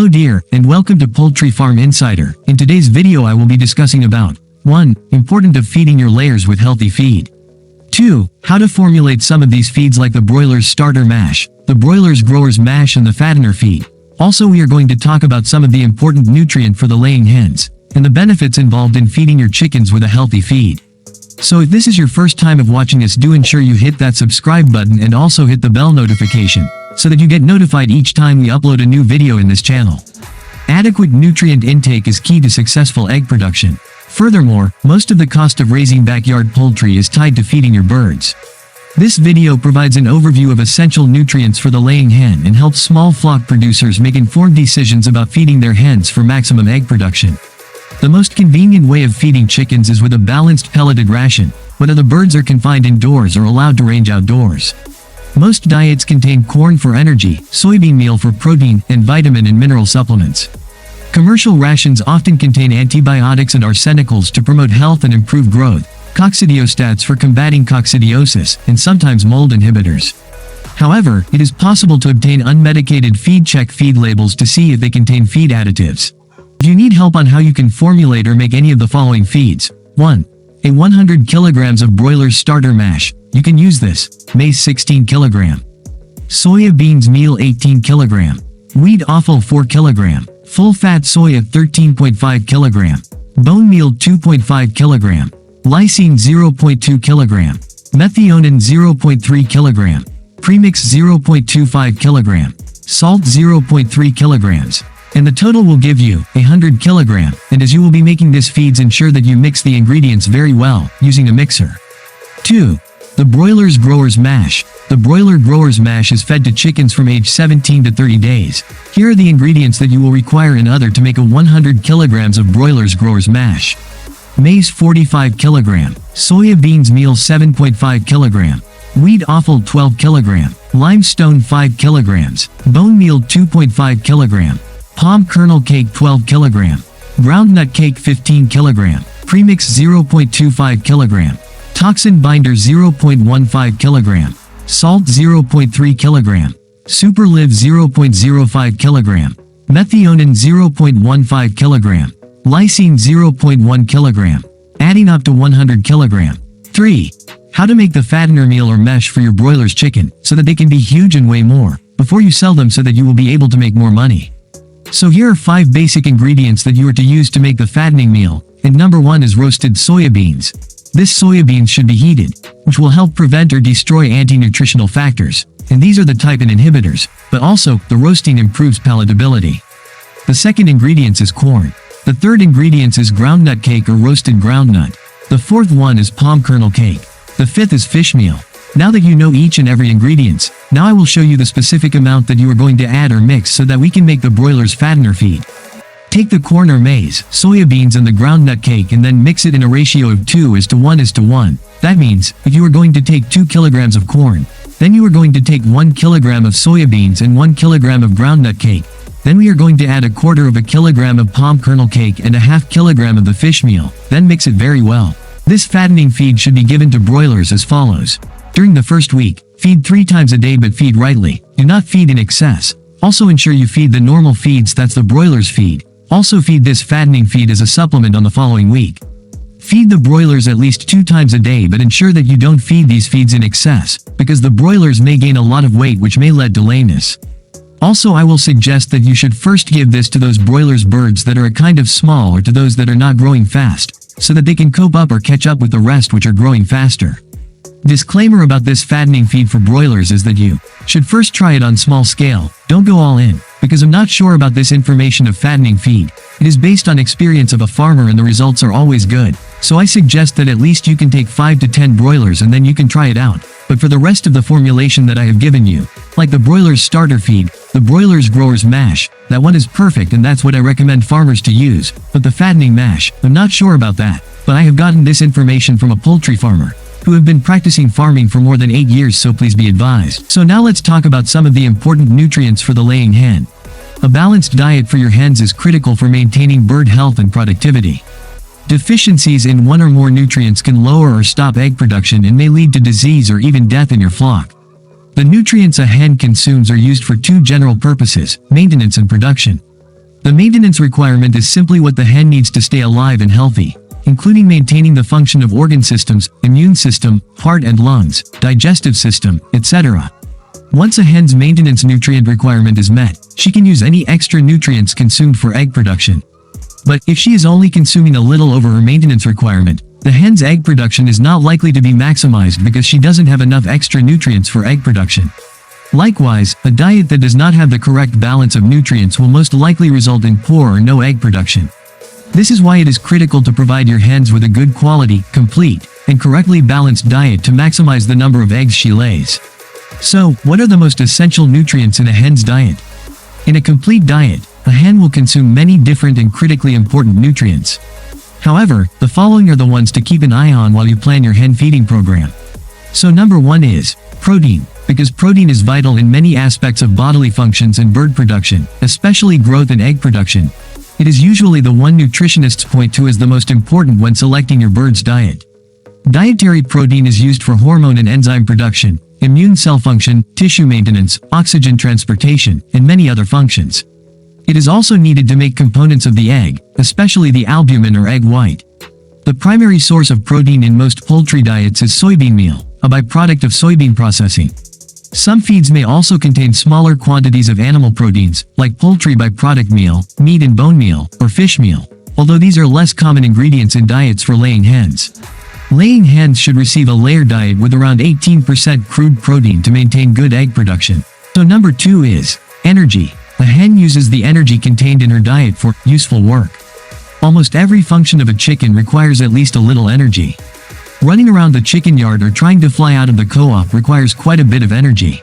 Hello dear, and welcome to Poultry Farm Insider. In today's video I will be discussing about 1. Importance of feeding your layers with healthy feed. 2. How to formulate some of these feeds like the Broilers Starter Mash, the Broilers Growers Mash and the Fattener feed. Also we are going to talk about some of the important nutrient for the laying hens, and the benefits involved in feeding your chickens with a healthy feed. So if this is your first time of watching us, do ensure you hit that subscribe button and also hit the bell notification, so that you get notified each time we upload a new video in this channel. Adequate nutrient intake is key to successful egg production. Furthermore, most of the cost of raising backyard poultry is tied to feeding your birds. This video provides an overview of essential nutrients for the laying hen and helps small flock producers make informed decisions about feeding their hens for maximum egg production. The most convenient way of feeding chickens is with a balanced pelleted ration, whether the birds are confined indoors or allowed to range outdoors. Most diets contain corn for energy, soybean meal for protein, and vitamin and mineral supplements. Commercial rations often contain antibiotics and arsenicals to promote health and improve growth, coccidiostats for combating coccidiosis, and sometimes mold inhibitors. However, it is possible to obtain unmedicated feed. Check feed labels to see if they contain feed additives. If you need help on how you can formulate or make any of the following feeds: 1. A 100 kilograms of Broilers Starter Mash. You can use this: maize 16 kg, soya beans meal 18 kg, wheat offal 4 kg, full fat soya 13.5 kg, bone meal 2.5 kg, lysine 0.2 kg, methionine 0.3 kg, premix 0.25 kg, salt 0.3 kg. And the total will give you 100 kg, and as you will be making this feeds, ensure that you mix the ingredients very well, using a mixer. 2. The Broilers Growers Mash. The Broiler Growers Mash is fed to chickens from age 17 to 30 days. Here are the ingredients that you will require in order to make a 100 kg of Broilers Growers Mash. Maize 45 kg, soya beans meal 7.5 kg, wheat offal 12 kg, limestone 5 kg, bone meal 2.5 kg, palm kernel cake 12 kg, groundnut cake 15 kg, premix 0.25 kg, toxin binder 0.15 kg, salt 0.3 kg, superlive 0.05 kg, methionine 0.15 kg, lysine 0.1 kg, adding up to 100 kg. 3. How to make the fattener meal or mesh for your broilers chicken, so that they can be huge and weigh more, before you sell them, so that you will be able to make more money. So here are 5 basic ingredients that you are to use to make the fattening meal, and number 1 is roasted soya beans. This soya beans should be heated, which will help prevent or destroy anti-nutritional factors, and these are the typin inhibitors, but also, the roasting improves palatability. The second ingredient is corn. The third ingredient is groundnut cake or roasted groundnut. The fourth one is palm kernel cake. The fifth is fish meal. Now that you know each and every ingredients, now I will show you the specific amount that you are going to add or mix so that we can make the broilers fattener feed. Take the corn or maize, soya beans and the groundnut cake and then mix it in a ratio of 2:1:1. That means, if you are going to take 2 kilograms of corn, then you are going to take 1 kilogram of soya beans and 1 kilogram of groundnut cake. Then we are going to add 1/4 kilogram of palm kernel cake and 1/2 kilogram of the fish meal, then mix it very well. This fattening feed should be given to broilers as follows. During the first week, feed 3 times a day, but feed rightly. Do not feed in excess. Also ensure you feed the normal feeds, that's the broilers feed. Also feed this fattening feed as a supplement on the following week. Feed the broilers at least 2 times a day, but ensure that you don't feed these feeds in excess, because the broilers may gain a lot of weight which may lead to lameness. Also I will suggest that you should first give this to those broilers birds that are a kind of small, or to those that are not growing fast, so that they can cope up or catch up with the rest which are growing faster. Disclaimer about this fattening feed for broilers is that you should first try it on small scale. Don't go all in, because I'm not sure about this information of fattening feed. It is based on experience of a farmer and the results are always good. So I suggest that at least you can take 5 to 10 broilers and then you can try it out. But for the rest of the formulation that I have given you, like the broilers starter feed, the broilers growers mash, that one is perfect and that's what I recommend farmers to use. But the fattening mash, I'm not sure about that. But I have gotten this information from a poultry farmer who have been practicing farming for more than 8 years, so please be advised. So now let's talk about some of the important nutrients for the laying hen. A balanced diet for your hens is critical for maintaining bird health and productivity. Deficiencies in one or more nutrients can lower or stop egg production and may lead to disease or even death in your flock. The nutrients a hen consumes are used for 2 general purposes: maintenance and production. The maintenance requirement is simply what the hen needs to stay alive and healthy, including maintaining the function of organ systems, immune system, heart and lungs, digestive system, etc. Once a hen's maintenance nutrient requirement is met, she can use any extra nutrients consumed for egg production. But if she is only consuming a little over her maintenance requirement, the hen's egg production is not likely to be maximized because she doesn't have enough extra nutrients for egg production. Likewise, a diet that does not have the correct balance of nutrients will most likely result in poor or no egg production. This is why it is critical to provide your hens with a good quality, complete, and correctly balanced diet to maximize the number of eggs she lays. So, what are the most essential nutrients in a hen's diet? In a complete diet, a hen will consume many different and critically important nutrients. However, the following are the ones to keep an eye on while you plan your hen feeding program. So number 1 is protein, because protein is vital in many aspects of bodily functions and bird production, especially growth and egg production. It is usually the one nutritionists point to as the most important when selecting your bird's diet. Dietary protein is used for hormone and enzyme production, immune cell function, tissue maintenance, oxygen transportation, and many other functions. It is also needed to make components of the egg, especially the albumin or egg white. The primary source of protein in most poultry diets is soybean meal, a byproduct of soybean processing. Some feeds may also contain smaller quantities of animal proteins, like poultry byproduct meal, meat and bone meal, or fish meal, although these are less common ingredients in diets for laying hens. Laying hens should receive a layer diet with around 18% crude protein to maintain good egg production. So number 2 is energy. A hen uses the energy contained in her diet for useful work. Almost every function of a chicken requires at least a little energy. Running around the chicken yard or trying to fly out of the co-op requires quite a bit of energy.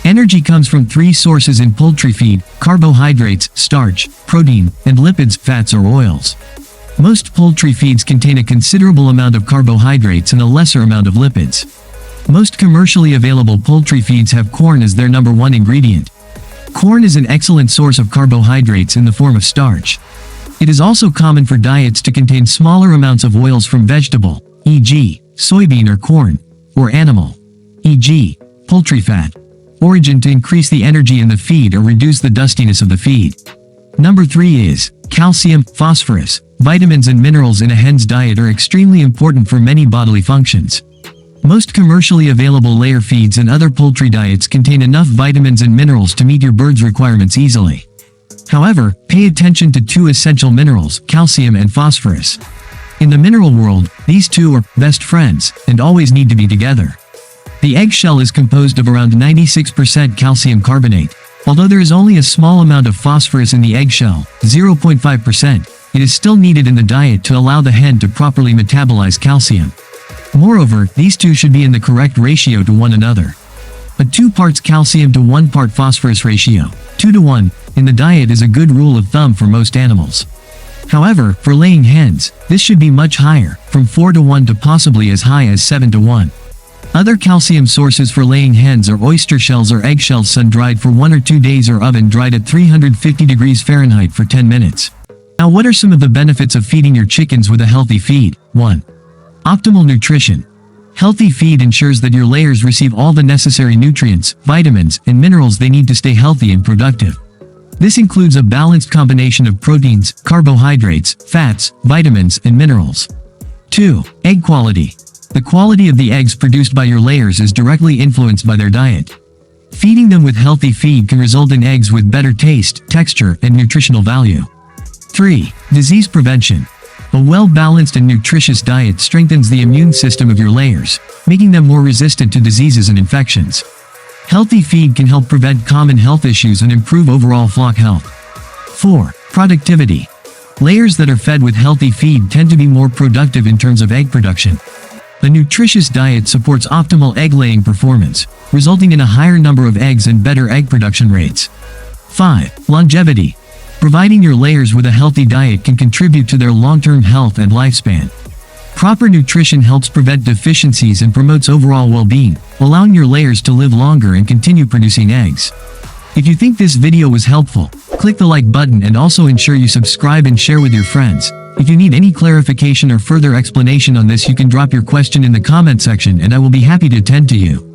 Energy comes from 3 sources in poultry feed: carbohydrates, starch, protein, and lipids, fats or oils. Most poultry feeds contain a considerable amount of carbohydrates and a lesser amount of lipids. Most commercially available poultry feeds have corn as their number 1 ingredient. Corn is an excellent source of carbohydrates in the form of starch. It is also common for diets to contain smaller amounts of oils from vegetable, e.g., soybean or corn, or animal, e.g., poultry fat, origin to increase the energy in the feed or reduce the dustiness of the feed. Number 3 is calcium, phosphorus. Vitamins and minerals in a hen's diet are extremely important for many bodily functions. Most commercially available layer feeds and other poultry diets contain enough vitamins and minerals to meet your bird's requirements easily. However, pay attention to 2 essential minerals, calcium and phosphorus. In the mineral world, these 2 are best friends and always need to be together. The eggshell is composed of around 96% calcium carbonate. Although there is only a small amount of phosphorus in the eggshell, 0.5%, it is still needed in the diet to allow the hen to properly metabolize calcium. Moreover, these 2 should be in the correct ratio to one another. A 2 parts calcium to 1 part phosphorus ratio, 2 to 1, in the diet is a good rule of thumb for most animals. However, for laying hens, this should be much higher, from 4 to 1 to possibly as high as 7 to 1. Other calcium sources for laying hens are oyster shells or eggshells sun-dried for 1 or 2 days or oven-dried at 350 degrees Fahrenheit for 10 minutes. Now what are some of the benefits of feeding your chickens with a healthy feed? 1. Optimal nutrition. Healthy feed ensures that your layers receive all the necessary nutrients, vitamins, and minerals they need to stay healthy and productive. This includes a balanced combination of proteins, carbohydrates, fats, vitamins, and minerals. 2. Egg quality. The quality of the eggs produced by your layers is directly influenced by their diet. Feeding them with healthy feed can result in eggs with better taste, texture, and nutritional value. 3. Disease prevention. A well-balanced and nutritious diet strengthens the immune system of your layers, making them more resistant to diseases and infections. Healthy feed can help prevent common health issues and improve overall flock health. 4. Productivity. Layers that are fed with healthy feed tend to be more productive in terms of egg production. A nutritious diet supports optimal egg-laying performance, resulting in a higher number of eggs and better egg production rates. 5. Longevity. Providing your layers with a healthy diet can contribute to their long-term health and lifespan. Proper nutrition helps prevent deficiencies and promotes overall well-being, allowing your layers to live longer and continue producing eggs. If you think this video was helpful, click the like button and also ensure you subscribe and share with your friends. If you need any clarification or further explanation on this, you can drop your question in the comment section and I will be happy to attend to you.